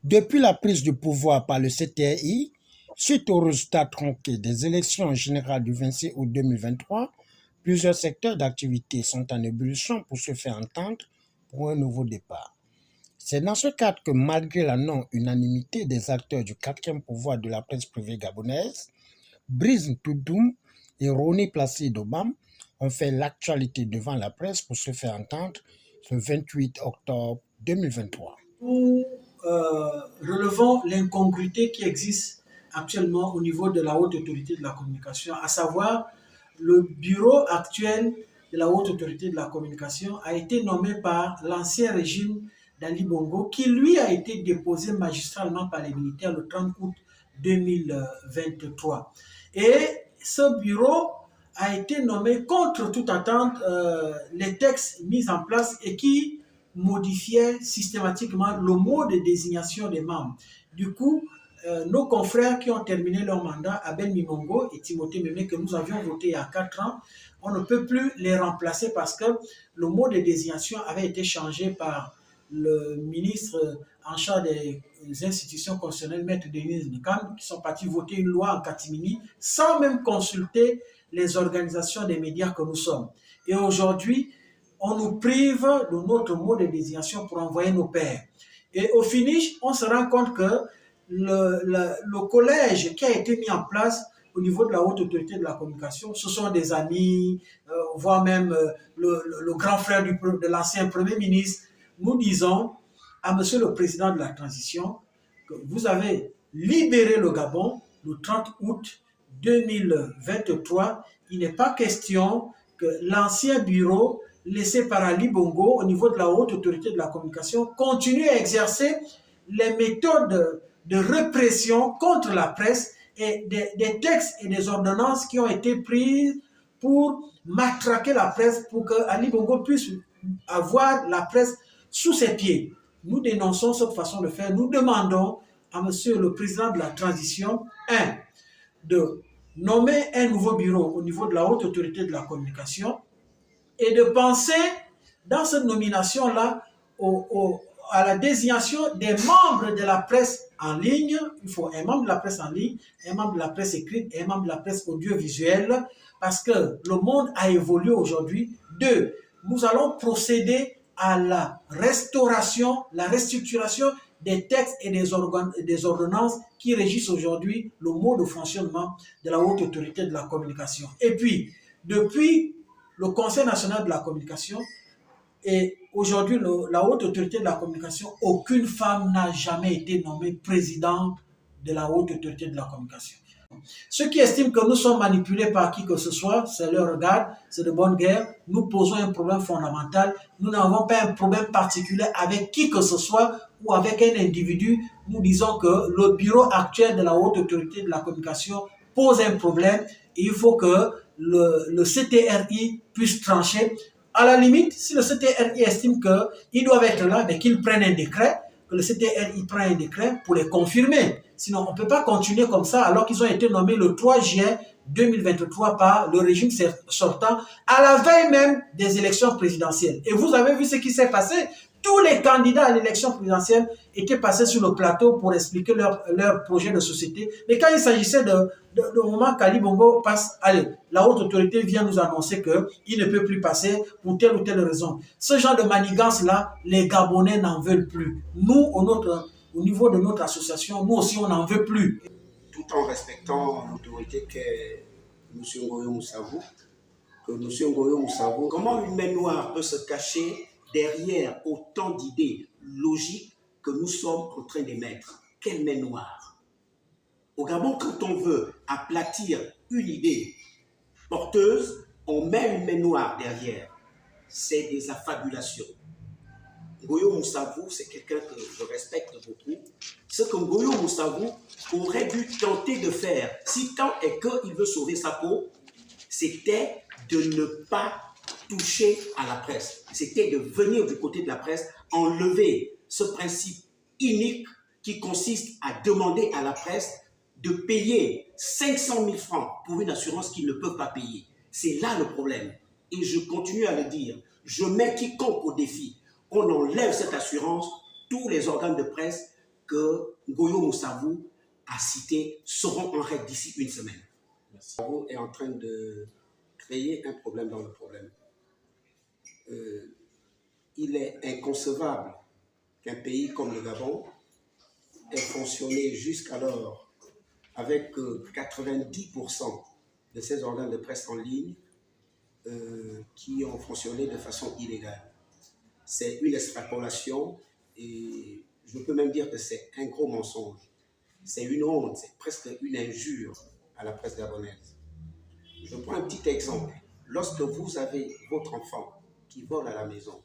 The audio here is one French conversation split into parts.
Depuis la prise du pouvoir par le CTRI, suite aux résultats tronqués des élections générales du 26 août 2023, plusieurs secteurs d'activité sont en ébullition pour se faire entendre pour un nouveau départ. C'est dans ce cadre que, malgré la non-unanimité des acteurs du quatrième pouvoir de la presse privée gabonaise, Brice Toudoum et Ronnie Placide Obam ont fait l'actualité devant la presse pour se faire entendre ce 28 octobre 2023. Nous relevons l'incongruité qui existe actuellement au niveau de la haute autorité de la communication, à savoir le bureau actuel de la haute autorité de la communication a été nommé par l'ancien régime d'Ali Bongo, qui lui a été déposé magistralement par les militaires le 30 août 2023. Et ce bureau a été nommé contre toute attente les textes mis en place et qui modifiait systématiquement le mode de désignation des membres. Du coup, nos confrères qui ont terminé leur mandat, Abel Mimongo et Timothée Mémé, que nous avions voté il y a 4 ans, on ne peut plus les remplacer parce que le mode de désignation avait été changé par le ministre en charge des institutions constitutionnelles, Maître Denise Nkam, qui sont partis voter une loi en catimini sans même consulter les organisations des médias que nous sommes. Et aujourd'hui, on nous prive de notre mode de désignation pour envoyer nos pairs. Et au finish, on se rend compte que le collège qui a été mis en place au niveau de la haute autorité de la communication, ce sont des amis, voire même le grand frère de l'ancien Premier ministre. Nous disons à Monsieur le Président de la Transition que vous avez libéré le Gabon le 30 août 2023. Il n'est pas question que l'ancien bureau laissé par Ali Bongo au niveau de la haute autorité de la communication continue à exercer les méthodes de répression contre la presse et des textes et des ordonnances qui ont été prises pour matraquer la presse, pour que Ali Bongo puisse avoir la presse sous ses pieds. Nous dénonçons cette façon de faire. Nous demandons à Monsieur le Président de la Transition, de nommer un nouveau bureau au niveau de la haute autorité de la communication et de penser dans cette nomination-là à la désignation des membres de la presse en ligne. Il faut un membre de la presse en ligne, un membre de la presse écrite et un membre de la presse audiovisuelle, parce que le monde a évolué aujourd'hui. 2, nous allons procéder à la restauration, la restructuration des textes et des ordonnances qui régissent aujourd'hui le mode de fonctionnement de la haute autorité de la communication. Et puis, depuis le Conseil national de la communication et aujourd'hui la haute autorité de la communication, aucune femme n'a jamais été nommée présidente de la haute autorité de la communication. Ceux qui estiment que nous sommes manipulés par qui que ce soit, c'est leur regard, c'est de bonne guerre. Nous posons un problème fondamental. Nous n'avons pas un problème particulier avec qui que ce soit ou avec un individu. Nous disons que le bureau actuel de la haute autorité de la communication pose un problème et il faut que le CTRI puisse trancher. À la limite, si le CTRI estime qu'ils doivent être là, mais qu'ils prennent un décret, que le CTRI prenne un décret pour les confirmer. Sinon, on ne peut pas continuer comme ça alors qu'ils ont été nommés le 3 juin 2023 par le régime sortant à la veille même des élections présidentielles. Et vous avez vu ce qui s'est passé. Tous les candidats à l'élection présidentielle étaient passés sur le plateau pour expliquer leur projet de société. Mais quand il s'agissait de moment qu'Ali Bongo passe, allez, la haute autorité vient nous annoncer qu'il ne peut plus passer pour telle ou telle raison. Ce genre de manigance-là, les Gabonais n'en veulent plus. Nous, au niveau de notre association, nous aussi, on n'en veut plus. Tout en respectant l'autorité qu'est M. Ngoyo Moussavou, comment une main noire peut se cacher derrière autant d'idées logiques que nous sommes en train d'émettre? Quelle main noire? Au Gabon, quand on veut aplatir une idée porteuse, on met une main noire derrière. C'est des affabulations. Ngoyo Moussavou, c'est quelqu'un que je respecte beaucoup. Ce que Ngoyo Moussavou aurait dû tenter de faire, si tant est qu'il veut sauver sa peau, c'était de ne pas toucher à la presse. C'était de venir du côté de la presse, enlever ce principe inique qui consiste à demander à la presse de payer 500 000 francs pour une assurance qu'ils ne peuvent pas payer. C'est là le problème. Et je continue à le dire. Je mets quiconque au défi. On enlève cette assurance, tous les organes de presse que Ngoyo Moussavou a cités seront en règle d'ici une semaine. Moussavou est en train de créer un problème dans le problème. Il est inconcevable qu'un pays comme le Gabon ait fonctionné jusqu'alors avec 90% de ses organes de presse en ligne qui ont fonctionné de façon illégale. C'est une extrapolation et je peux même dire que c'est un gros mensonge. C'est une honte, c'est presque une injure à la presse gabonaise. Je prends un petit exemple. Lorsque vous avez votre enfant qui vole à la maison,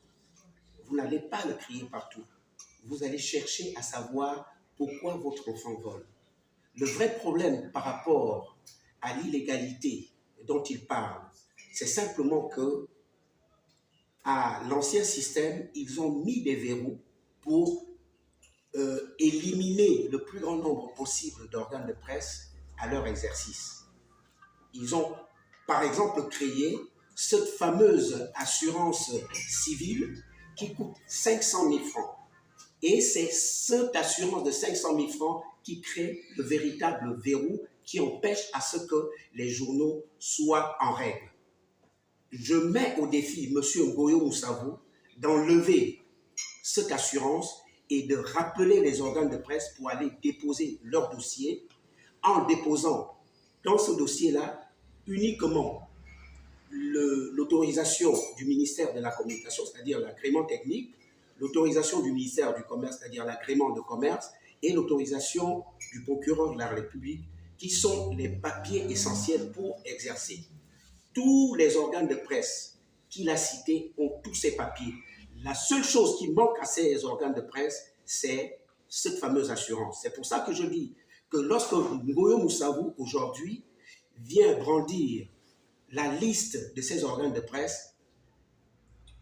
vous n'allez pas le crier partout. Vous allez chercher à savoir pourquoi votre enfant vole. Le vrai problème par rapport à l'illégalité dont il parle, c'est simplement que à l'ancien système, ils ont mis des verrous pour éliminer le plus grand nombre possible d'organes de presse à leur exercice. Ils ont, par exemple, créé cette fameuse assurance civile qui coûte 500 000 francs. Et c'est cette assurance de 500 000 francs qui crée le véritable verrou qui empêche à ce que les journaux soient en règle. Je mets au défi M. Ngoyo Moussavou d'enlever cette assurance et de rappeler les organes de presse pour aller déposer leur dossier en déposant dans ce dossier-là uniquement l'autorisation du ministère de la Communication, c'est-à-dire l'agrément technique, l'autorisation du ministère du Commerce, c'est-à-dire l'agrément de commerce, et l'autorisation du procureur de la République, qui sont les papiers essentiels pour exercer. Tous les organes de presse qu'il a cités ont tous ces papiers. La seule chose qui manque à ces organes de presse, c'est cette fameuse assurance. C'est pour ça que je dis que lorsque Ngoyo Moussavou, aujourd'hui, vient brandir la liste de ces organes de presse,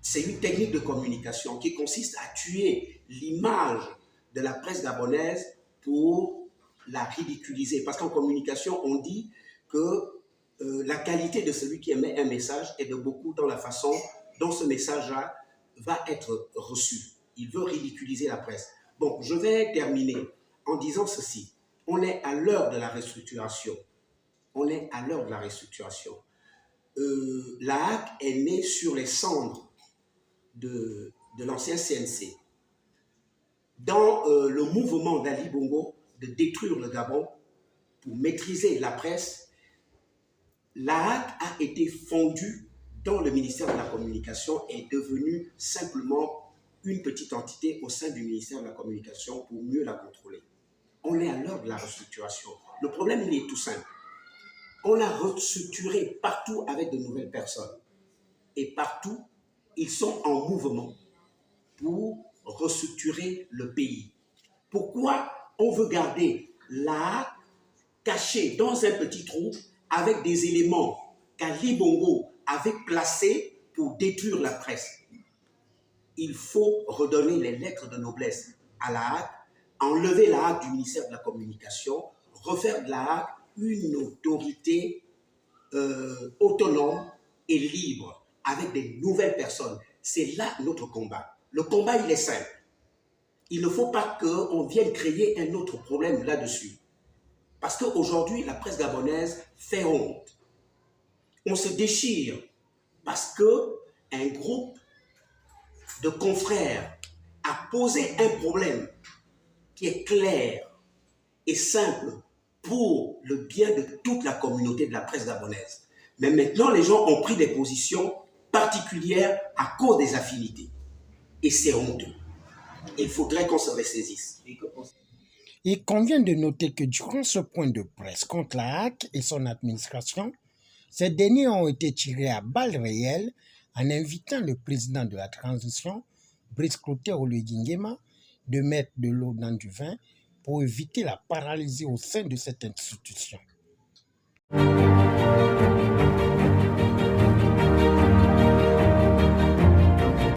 c'est une technique de communication qui consiste à tuer l'image de la presse gabonaise pour la ridiculiser. Parce qu'en communication, on dit que la qualité de celui qui émet un message est de beaucoup dans la façon dont ce message-là va être reçu. Il veut ridiculiser la presse. Bon, je vais terminer en disant ceci. On est à l'heure de la restructuration. On est à l'heure de la restructuration. La HAC est née sur les cendres de l'ancien CNC. Dans le mouvement d'Ali Bongo de détruire le Gabon pour maîtriser la presse, la HAC a été fondue dans le ministère de la Communication et est devenue simplement une petite entité au sein du ministère de la Communication pour mieux la contrôler. On est à l'heure de la restructuration. Le problème, il est tout simple. On a restructuré partout avec de nouvelles personnes. Et partout, ils sont en mouvement pour restructurer le pays. Pourquoi on veut garder la HAC cachée dans un petit trou avec des éléments qu'Ali Bongo avait placés pour détruire la presse? Il faut redonner les lettres de noblesse à la HAC, enlever la HAC du ministère de la Communication, refaire de la HAC une autorité autonome et libre, avec des nouvelles personnes. C'est là notre combat. Le combat, il est simple. Il ne faut pas qu'on vienne créer un autre problème là-dessus. Parce qu'aujourd'hui, la presse gabonaise fait honte. On se déchire parce qu'un groupe de confrères a posé un problème qui est clair et simple pour le bien de toute la communauté de la presse gabonaise. Mais maintenant, les gens ont pris des positions particulières à cause des affinités. Et c'est honteux. Il faudrait qu'on se ressaisisse. Il convient de noter que durant ce point de presse contre la HAC et son administration, ces derniers ont été tirés à balles réelles en invitant le président de la transition, Brice Clotaire Oligui-Nguema, de mettre de l'eau dans du vin pour éviter la paralysie au sein de cette institution.